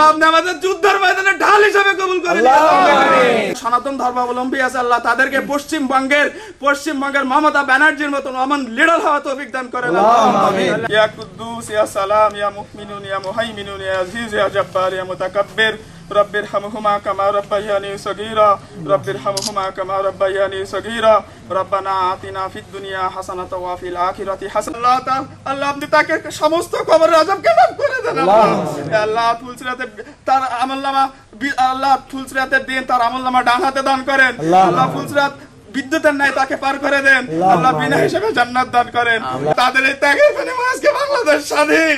আপনি আমাদের যুদ্ধের ময়দানে ঢাল হিসেবে কবুল করে নিন। সনাতন ধর্মাবলম্বী আছে আল্লাহ তাদেরকে পশ্চিমবঙ্গের মমতা ব্যানার্জির মতন অমন লিডার হওয়া তৌফিক দান করেন। আমিন। ইয়া কুদ্দুস ইয়া সালাম ইয়া মুমিনুন ইয়া মুহাইমিনুন ইয়া আজিজ ইয়া জব্বার ইয়া মুতাকাব্বির রব্বির হামহুমা কামা রাব্বায়ানি সগীরা রব্বির হামহুমা কামা রাব্বায়ানি সগীরা রব্বানা আতিনা ফিদ দুনিয়া হাসানাতাও ওয়া ফিল আখিরাতি হাসানাতাও। আল্লাহ আপনি তাকে সমস্ত কবরের আযাবকে মাফ করে দেন। আল্লাহ ফুলসিরাতে তার আমলনামা আল্লাহ ফুলসিরাতের দিন তার আমলনামা ডান হাতে দান করেন। আল্লাহ ফুলসিরাত বিদ্যুতের নাই তাকে পার করে দেন। আল্লাহ বিনা হিসেবে জান্নাত দান করেন। তাদের এই ত্যাগের বিনিময়ে আজকে বাংলাদেশ স্বাধীন।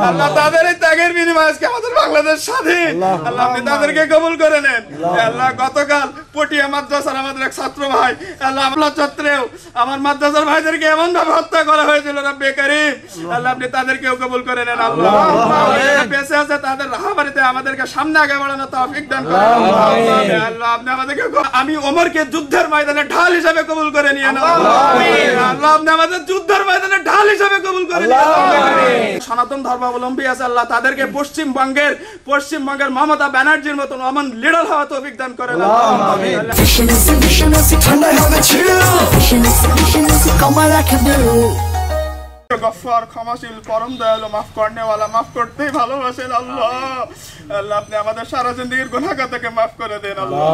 আল্লাহ তাদের এই ত্যাগের বিনিময়ে আজকে আমাদের বাংলাদেশ স্বাধীন। আল্লাহ আপনি তাদেরকে কবুল করে নেন। আল্লাহ গতকাল পটিয়া মাদ্রাসার আমাদের এক ছাত্র ভাই আল্লাহ আমলা চত্বরেও আমার মাদ্রাসার ভাইদেরকে এমন ভাবে হত্যা করা হয়েছিল রব্বে কারীম। আল্লাহ আপনি তাদেরকেও কবুল করে নেন। আল্লাহ বেঁচে আছে তাদের রাহাবাড়িতে আমাদেরকে সামনে আগে বাড়ানো তৌফিক দান করেন। আল্লাহ আপনি আমাদেরকে আমি ওমরকে যুদ্ধের ময়দানে ঢাল হিসেবে কবুল করে নিয়েন। আল্লাহ আপনি আমাদের যুদ্ধের ময়দানে ঢাল হিসেবে কবুল করে নিয়েন। সনাতন ধর্মাবলম্বী আছে আল্লাহ তাদেরকে পশ্চিমবঙ্গের মমতা ব্যানার্জির মতন অমন লিডার হওয়া তৌফিক দান করেন। গফফার ক্ষমাশীল পরম দয়ালু মাফ করনেওয়ালা মাফ করতেই ভালোবাসেন। আল্লাহ আল্লাহ আপনি আমাদের সারা জিন্দেগীর গুনাহ থেকে মাফ করে দেন। আল্লাহ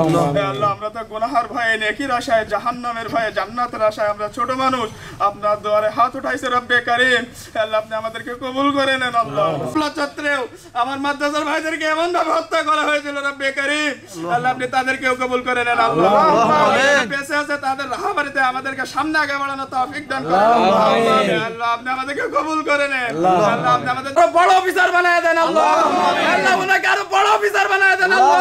আল্লাহ আমরা তো গুনাহের ভয়ে নেকির আশায় জাহান্নামের ভয়ে জান্নাতের আশায় আমরা ছোট মানুষ আপনার দুয়ারে হাত উঠাইছে রব্বে কারীম। আল্লাহ আপনি আমাদেরকে কবুল করে নেন। আল্লাহ চত্বরেও আমার মাদ্রাসার ভাইদেরকে এমন ভাবে হত্যা করা হয়েছিল রব্বে কারীম। আল্লাহ আপনি তাদেরকেও কবুল করে নেন। আল্লাহ বেঁচে আছে তাদের রাহাবাড়িতে আমাদেরকে সামনে আগে বাড়ানো তৌফিক দান করেন। আল্লাহ আপনি আমাদেরকে কবুল করে নেন। আল্লাহ আপনি আমাদের বড় অফিসার বানায় দেন। আল্লাহ আল্লাহ উনাকে আরো বড় অফিসার বানায় দেন। আল্লাহ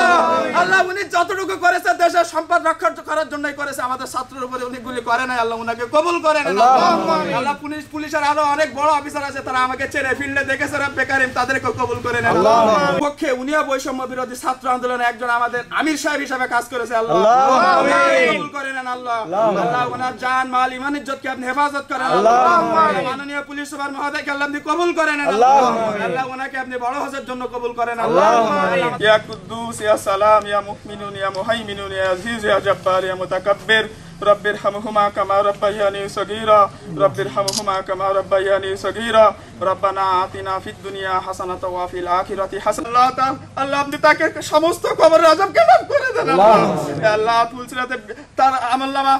আল্লাহ উনি যতটুকু করেছে দেশের সম্পদ রক্ষা করার জন্যই করেছে, আমাদের ছাত্রের উপরে উনি গুলি করে নাই। আল্লাহ উনাকে কবুল করে নেন। আল্লাহ পুলিশের আরো অনেক বড় অফিসার আছে তারা আমাকে চেনে ফিল্ডে দেখেছে রব্বে কারীম তাদেরকে কবুল করে নেন। পক্ষে উনিও বৈষম্য বিরোধী ছাত্র আন্দোলনে একজন আমাদের আমির সাহেব হিসেবে কাজ করেছে। আল্লাহ কবুল করে নেন। আল্লাহ আল্লাহ ওনার জান মাল ঈমান ইজ্জতকে আপনি হেফাজত করেন। আল্লাহ মাননীয় পুলিশ সুপার মহোদয়কে আল্লাহ আপনি কবুল করে নেন। আল্লাহ আল্লাহ ওনাকে আপনি বড় হজের জন্য কবুল করেন। আল্লাহ ইয়া কুদ্দুস ইয়া সালাম ইয়া মুমিনুন ইয়া মুহাইমিনুন ইয়া আজিজ ইয়া জব্বার ইয়া মুতাকাব্বির রব্বির হামহুমা কামা রাব্বায়ানি সগীরা রব্বির হামহুমা কামা রাব্বায়ানি সগীরা রব্বানা আতিনা ফিদ দুনিয়া হাসানাতাও ওয়া ফিল আখিরাতি হাসানাতাও। আল্লাহ আপনি তাকে সমস্ত কবরের আযাবকে মাফ করে দেন। আল্লাহ ফুলসিরাতে তার আমলনামা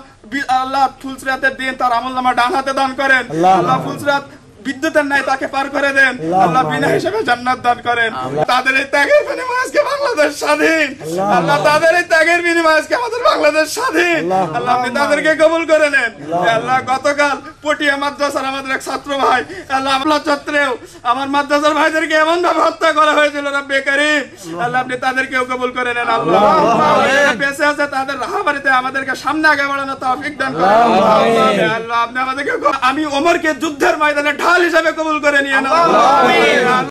আল্লাহ ফুলসিরাতের দিন তার আমলনামা ডান হাতে দান করেন। আল্লাহ ফুলসিরাত বিদ্যুতের নাই তাকে পার করে দেন। আল্লাহ বিনা হিসেবে জান্নাত দান করেন। তাদের এই ত্যাগের বিনিময়ে আজকে বাংলাদেশ স্বাধীন। আল্লাহ তাদের এই ত্যাগের বিনিময়ে আজকে আমাদের বাংলাদেশ স্বাধীন। আল্লাহ আপনি তাদেরকে কবুল করে নেন। আল্লাহ গতকাল পটিয়া মাদ্রাসার আমাদের এক ছাত্র ভাই আল্লাহ আমলা চত্বরেও আমার মাদ্রাসার ভাইদেরকে এমন ভাবে হত্যা করা হয়েছিল রব্বে কারীম। আল্লাহ আপনি তাদেরকেও কবুল করে নেন। আল্লাহ বেঁচে আছে তাদের রাহাবাড়িতে আমাদেরকে সামনে আগে বাড়ানো তৌফিক দান করেন। আল্লাহ আপনি আমাদেরকে আমি ওমরকে যুদ্ধের ময়দানে ঢাল হিসেবে কবুল করে নিয়েন।